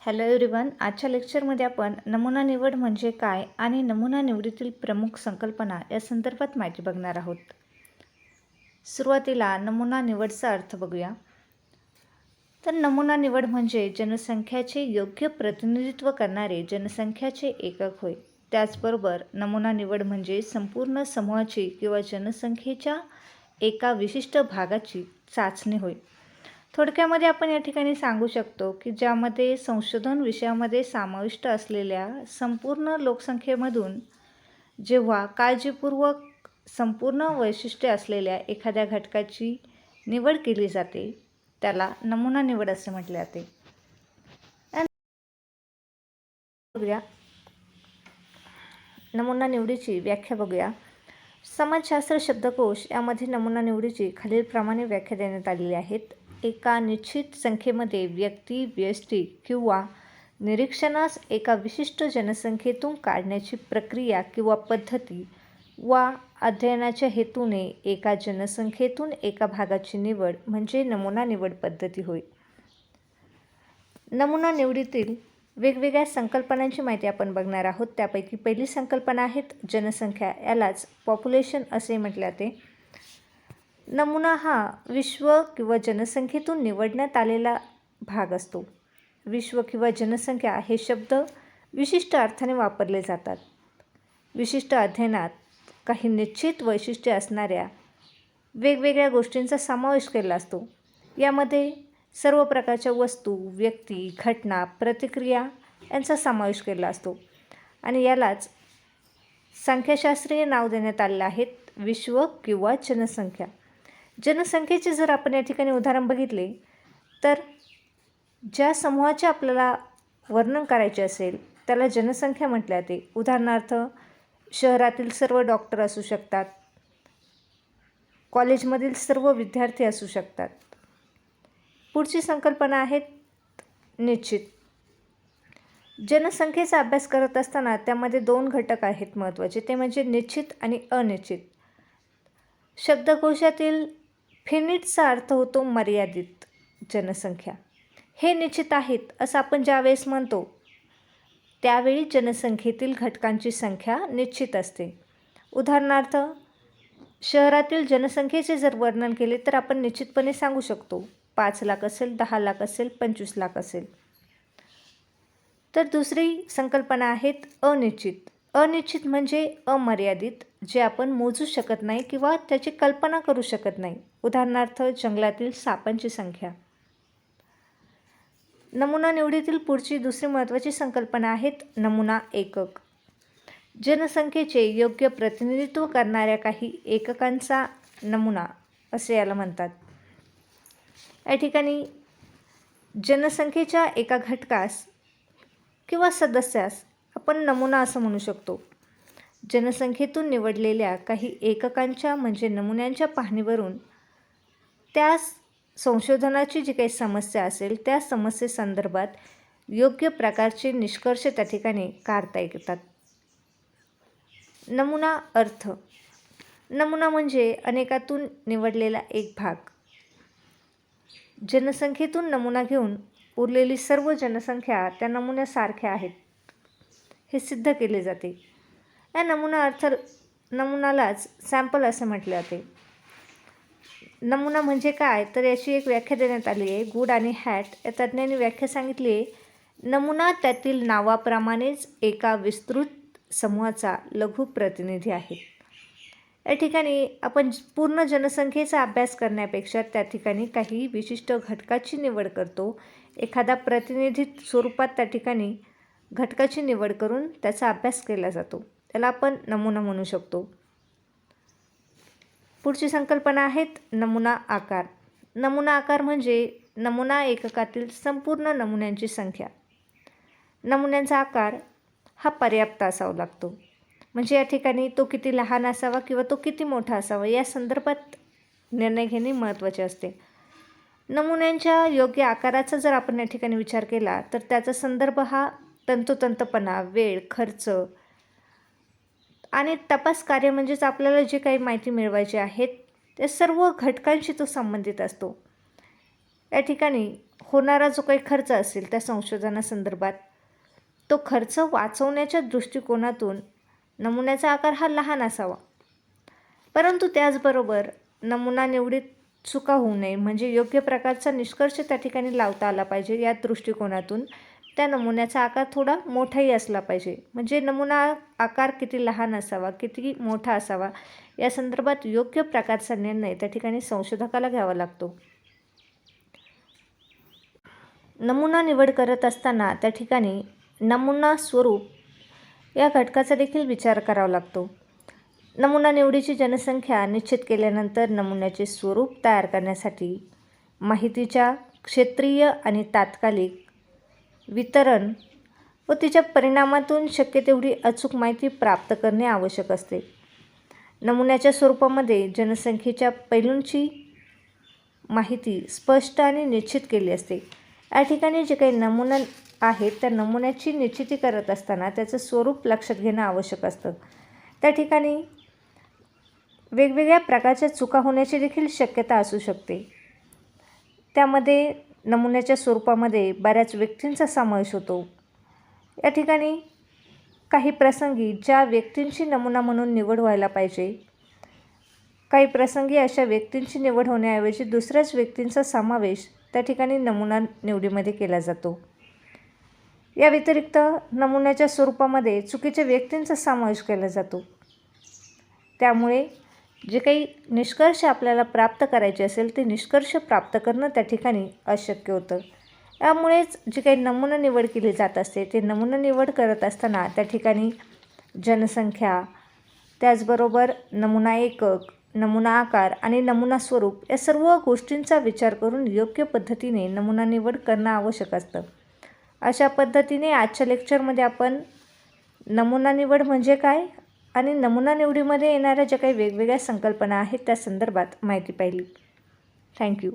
Hello everyone. आजच्या लेक्चरमध्ये आपण नमुना निवड म्हणजे काय आणि नमुना निवडीतील प्रमुख संकल्पना या संदर्भात माहिती बघणार आहोत. सुरुवातीला नमुना निवडचा अर्थ बघूया. तर नमुना निवड म्हणजे जनसंख्याचे योग्य प्रतिनिधित्व करणारे जनसंख्याचे एकक होय. त्याचबरोबर नमुना निवड म्हणजे संपूर्ण समूहाची किंवा जनसंख्येच्या एका विशिष्ट भागाची चाचणी होय. थोडक्यामध्ये आपण या ठिकाणी सांगू शकतो की ज्यामध्ये संशोधन विषयामध्ये समाविष्ट असलेल्या संपूर्ण लोकसंख्येमधून जेव्हा काळजीपूर्वक संपूर्ण वैशिष्ट्ये असलेल्या एखाद्या घटकाची निवड केली जाते त्याला नमुना निवड असे म्हटले जाते. बघूया नमुना निवडीची व्याख्या बघूया. समाजशास्त्र शब्दकोश यामध्ये नमुना निवडीची खालीलप्रमाणे व्याख्या देण्यात आलेली आहेत. एका निश्चित संख्येमध्ये व्यक्ती, व्यष्टी किंवा निरीक्षणास एका विशिष्ट जनसंख्येतून काढण्याची प्रक्रिया किंवा पद्धती वा अध्ययनाच्या हेतूने एका जनसंख्येतून एका भागाची निवड म्हणजे नमुना निवड पद्धती होय. नमुना निवडीतील वेगवेगळ्या संकल्पनांची माहिती आपण बघणार आहोत. त्यापैकी पहिली संकल्पना आहेत जनसंख्या. यालाच पॉप्युलेशन असे म्हटले जाते. नमुना हा विश्व किंवा जनसंख्येतून निवडण्यात आलेला भाग असतो. विश्व किंवा जनसंख्या हे शब्द विशिष्ट अर्थाने वापरले जातात. विशिष्ट अध्ययनात काही निश्चित वैशिष्ट्ये असणाऱ्या वेगवेगळ्या गोष्टींचा समावेश केला असतो. यामध्ये सर्व प्रकारच्या वस्तू, व्यक्ती, घटना, प्रतिक्रिया यांचा समावेश केला असतो आणि यालाच संख्याशास्त्रीय नाव देण्यात आलेले आहेत, विश्व किंवा जनसंख्या. जनसंख्येचे जर आपण या ठिकाणी उदाहरण बघितले तर ज्या समूहाचे आपल्याला वर्णन करायचे असेल त्याला जनसंख्या म्हटले जाते. उदाहरणार्थ शहरातील सर्व डॉक्टर असू शकतात, कॉलेजमधील सर्व विद्यार्थी असू शकतात. पुढची संकल्पना आहे निश्चित. जनसंख्येचा अभ्यास करत असताना त्यामध्ये दोन घटक आहेत महत्त्वाचे, ते म्हणजे निश्चित आणि अनिश्चित. शब्दकोशातील फिनिटचा अर्थ होतो मर्यादित जनसंख्या. हे निश्चित आहेत असं आपण ज्यावेळेस म्हणतो त्यावेळी जनसंख्येतील घटकांची संख्या निश्चित असते. उदाहरणार्थ शहरातील जनसंख्येचे जर वर्णन केले तर आपण निश्चितपणे सांगू शकतो 5 लाख असेल, 10 लाख असेल, 25 लाख असेल. तर दुसरी संकल्पना आहेत अनिश्चित. अनिश्चित म्हणजे अमर्यादित, जे आपण मोजू शकत नाही किंवा त्याची कल्पना करू शकत नाही. उदाहरणार्थ जंगलातील सापांची संख्या. नमुना निवडीतील पुढची दुसरी महत्त्वाची संकल्पना आहेत नमुना एकक. जनसंख्येचे योग्य प्रतिनिधित्व करणाऱ्या काही एककांचा नमुना असे याला म्हणतात. या ठिकाणी जनसंख्येच्या एका घटकास किंवा सदस्यास आपण नमुना असं म्हणू शकतो. जनसंख्येतून निवडलेल्या काही एककांच्या म्हणजे नमुन्यांच्या पाहणीवरून त्या संशोधनाची जी काही समस्या असेल त्या समस्येसंदर्भात योग्य प्रकारचे निष्कर्ष त्या ठिकाणी काढता येतात. नमुना अर्थ. नमुना म्हणजे अनेकातून निवडलेला एक भाग. जनसंख्येतून नमुना घेऊन उरलेली सर्व जनसंख्या त्या नमुन्यासारख्या आहेत हे सिद्ध केले जाते. या नमुनालाच सॅम्पल असे म्हटले जाते. नमुना म्हणजे काय तर याची एक व्याख्या देण्यात आली आहे. गुड आणि हॅट या तज्ज्ञांनी व्याख्या सांगितली आहे. नमुना त्यातील नावाप्रमाणेच एका विस्तृत समूहाचा लघु प्रतिनिधी आहे. या ठिकाणी आपण पूर्ण जनसंख्येचा अभ्यास करण्यापेक्षा त्या ठिकाणी काही विशिष्ट घटकाची निवड करतो. एखादा प्रतिनिधी स्वरूपात त्या ठिकाणी घटकाची निवड करून त्याचा अभ्यास केला जातो. त्याला आपण नमुना म्हणू शकतो. पुढची संकल्पना आहेत नमुना आकार. नमुना आकार म्हणजे नमुना एककातील संपूर्ण नमुन्यांची संख्या. नमुन्यांचा आकार हा पर्याप्त असावा लागतो. म्हणजे या ठिकाणी तो किती लहान असावा किंवा तो किती मोठा असावा या संदर्भात निर्णय घेणे महत्त्वाचे असते. नमुन्यांच्या योग्य आकाराचा जर आपण या ठिकाणी विचार केला तर त्याचा संदर्भ हा तंतोतंतपणा, वेळ, खर्च आणि तपास कार्य म्हणजेच आपल्याला जे काही माहिती मिळवायची आहेत त्या सर्व घटकांशी तो संबंधित असतो. या ठिकाणी होणारा जो काही खर्च असेल त्या संशोधनासंदर्भात, तो खर्च वाचवण्याच्या दृष्टिकोनातून नमुन्याचा आकार हा लहान असावा. परंतु त्याचबरोबर नमुना निवडीत चुका होऊ नये, म्हणजे योग्य प्रकारचा निष्कर्ष त्या ठिकाणी लावता आला पाहिजे. या दृष्टिकोनातून त्या नमुन्याचा आकार थोडा मोठाही असला पाहिजे. म्हणजे नमुना आकार किती लहान असावा, किती मोठा असावा, या संदर्भात योग्य प्रकारचा निर्णय त्या ठिकाणी संशोधकाला घ्यावा लागतो. नमुना निवड करत असताना त्या ठिकाणी नमुना स्वरूप या घटकाचा देखील विचार करावा लागतो. नमुना निवडीची जनसंख्या निश्चित केल्यानंतर नमुन्याचे स्वरूप तयार करण्यासाठी माहितीच्या क्षेत्रीय आणि तात्कालिक वितरण व तिच्या परिणामातून शक्य तेवढी अचूक माहिती प्राप्त करणे आवश्यक असते. नमुन्याच्या स्वरूपामध्ये जनसंख्येच्या पैलूंची माहिती स्पष्ट आणि निश्चित केली असते. या ठिकाणी जे काही नमुना आहेत त्या नमुन्याची निश्चिती करत असताना त्याचं स्वरूप लक्षात घेणं आवश्यक असतं. त्या ठिकाणी वेगवेगळ्या प्रकारच्या चुका होण्याची देखील शक्यता असू शकते. त्यामध्ये नमुन्याच्या स्वरूपामध्ये बऱ्याच व्यक्तींचा समावेश होतो. या ठिकाणी काही प्रसंगी ज्या व्यक्तींची नमुना म्हणून निवड व्हायला पाहिजे, काही प्रसंगी अशा व्यक्तींची निवड होण्याऐवजी दुसऱ्याच व्यक्तींचा समावेश त्या ठिकाणी नमुना निवडीमध्ये केला जातो. या व्यतिरिक्त नमुन्याच्या स्वरूपामध्ये चुकीच्या व्यक्तींचा समावेश केला जातो. त्यामुळे जे काही निष्कर्ष आपल्याला प्राप्त करायचे असेल ते निष्कर्ष प्राप्त करणं त्या ठिकाणी अशक्य होतं. त्यामुळेच जी काही नमुना निवड केली जात असते ते नमुना निवड करत असताना त्या ठिकाणी जनसंख्या, त्याचबरोबर नमुना एकक, नमुना आकार आणि नमुना स्वरूप या सर्व गोष्टींचा विचार करून योग्य पद्धतीने नमुना निवड करणं आवश्यक असतं. अशा पद्धतीने आजच्या लेक्चरमध्ये आपण नमुना निवड म्हणजे काय आणि नमुना निवडीमध्ये येणाऱ्या ज्या काही वेगवेगळ्या संकल्पना आहेत त्या संदर्भात माहिती पाहिली. थँक्यू.